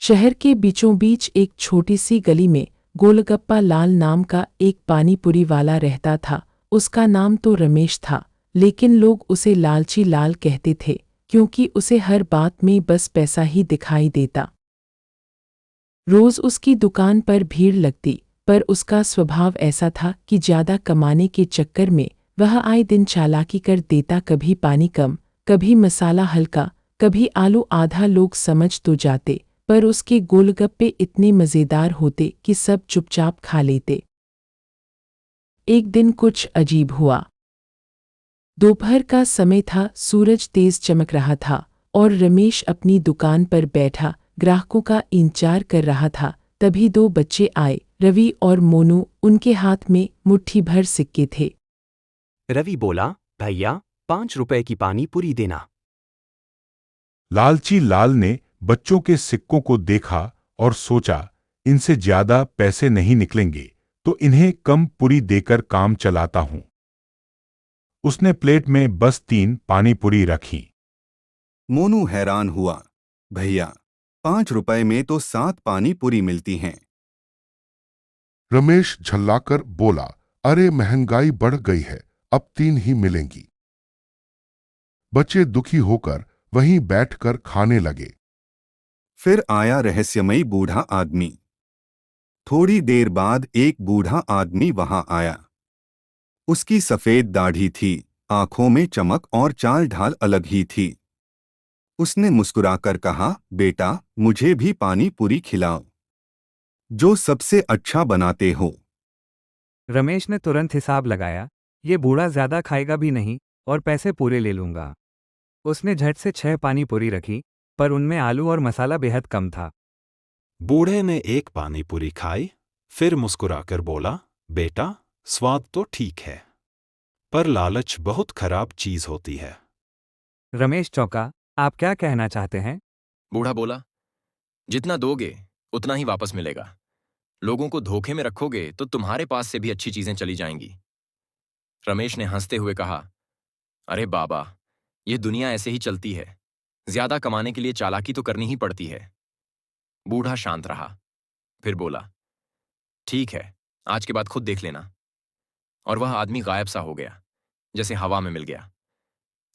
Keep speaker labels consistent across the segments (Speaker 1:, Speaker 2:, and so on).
Speaker 1: शहर के बीचों बीच एक छोटी सी गली में गोलगप्पा लाल नाम का एक पानीपुरी वाला रहता था। उसका नाम तो रमेश था, लेकिन लोग उसे लालची लाल कहते थे, क्योंकि उसे हर बात में बस पैसा ही दिखाई देता। रोज उसकी दुकान पर भीड़ लगती, पर उसका स्वभाव ऐसा था कि ज्यादा कमाने के चक्कर में वह आए दिन चालाकी कर देता। कभी पानी कम, कभी मसाला हल्का, कभी आलू आधा। लोग समझ तो जाते, पर उसके गोलगप्पे इतने मज़ेदार होते कि सब चुपचाप खा लेते। एक दिन कुछ अजीब हुआ। दोपहर का समय था, सूरज तेज चमक रहा था और रमेश अपनी दुकान पर बैठा ग्राहकों का इंतजार कर रहा था। तभी दो बच्चे आए, रवि और मोनू। उनके हाथ में मुट्ठी भर सिक्के थे।
Speaker 2: रवि बोला, भैया 5 रुपए की पानी पूरी देना।
Speaker 3: लालची लाल ने बच्चों के सिक्कों को देखा और सोचा, इनसे ज्यादा पैसे नहीं निकलेंगे, तो इन्हें कम पूरी देकर काम चलाता हूं। उसने प्लेट में बस 3 पानी पूरी रखी।
Speaker 4: मोनू हैरान हुआ, भैया 5 रुपए में तो 7 पानी पूरी मिलती हैं।
Speaker 5: रमेश झल्लाकर बोला, अरे महंगाई बढ़ गई है, अब 3 ही मिलेंगी। बच्चे दुखी होकर वहीं बैठकर खाने लगे।
Speaker 4: फिर आया रहस्यमयी बूढ़ा आदमी। थोड़ी देर बाद एक बूढ़ा आदमी वहां आया। उसकी सफेद दाढ़ी थी, आंखों में चमक और चाल ढाल अलग ही थी। उसने मुस्कुराकर कहा, बेटा मुझे भी पानी पूरी खिलाओ, जो सबसे अच्छा बनाते हो।
Speaker 6: रमेश ने तुरंत हिसाब लगाया, ये बूढ़ा ज्यादा खाएगा भी नहीं और पैसे पूरे ले लूंगा। उसने झट से 6 पानी पूरी रखी, पर उनमें आलू और मसाला बेहद कम था।
Speaker 7: बूढ़े ने एक पानी पूरी खाई, फिर मुस्कुराकर बोला, बेटा स्वाद तो ठीक है, पर लालच बहुत खराब चीज होती है।
Speaker 6: रमेश चौंका, आप क्या कहना चाहते हैं?
Speaker 8: बूढ़ा बोला, जितना दोगे उतना ही वापस मिलेगा। लोगों को धोखे में रखोगे तो तुम्हारे पास से भी अच्छी चीजें चली जाएंगी। रमेश ने हंसते हुए कहा, अरे बाबा, ये दुनिया ऐसे ही चलती है। ज्यादा कमाने के लिए चालाकी तो करनी ही पड़ती है। बूढ़ा शांत रहा, फिर बोला, ठीक है, आज के बाद खुद देख लेना। और वह आदमी गायब सा हो गया, जैसे हवा में मिल गया।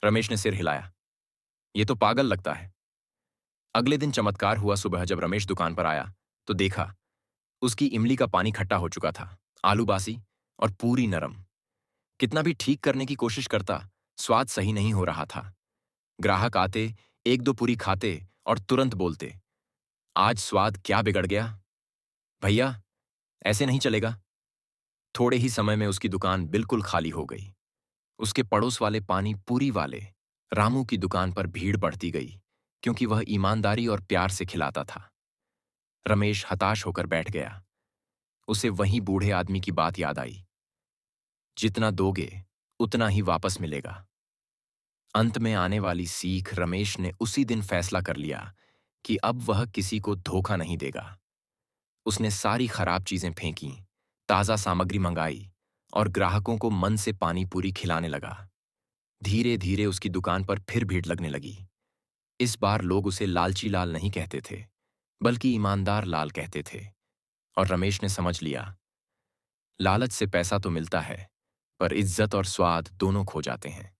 Speaker 8: रमेश ने सिर हिलाया, ये तो पागल लगता है। अगले दिन चमत्कार हुआ। सुबह जब रमेश दुकान पर आया तो देखा उसकी इमली का पानी खट्टा हो चुका था, आलू बासी और पूरी नरम। कितना भी ठीक करने की कोशिश करता, स्वाद सही नहीं हो रहा था। ग्राहक आते, एक दो पूरी खाते और तुरंत बोलते, आज स्वाद क्या बिगड़ गया भैया, ऐसे नहीं चलेगा। थोड़े ही समय में उसकी दुकान बिल्कुल खाली हो गई। उसके पड़ोस वाले पानी पूरी वाले रामू की दुकान पर भीड़ बढ़ती गई, क्योंकि वह ईमानदारी और प्यार से खिलाता था। रमेश हताश होकर बैठ गया। उसे वहीं बूढ़े आदमी की बात याद आई, जितना दोगे उतना ही वापस मिलेगा। अंत में आने वाली सीख, रमेश ने उसी दिन फैसला कर लिया कि अब वह किसी को धोखा नहीं देगा। उसने सारी खराब चीजें फेंकी, ताजा सामग्री मंगाई और ग्राहकों को मन से पानी पूरी खिलाने लगा। धीरे धीरे उसकी दुकान पर फिर भीड़ लगने लगी। इस बार लोग उसे लालची लाल नहीं कहते थे, बल्कि ईमानदार लाल कहते थे। और रमेश ने समझ लिया, लालच से पैसा तो मिलता है, पर इज्जत और स्वाद दोनों खो जाते हैं।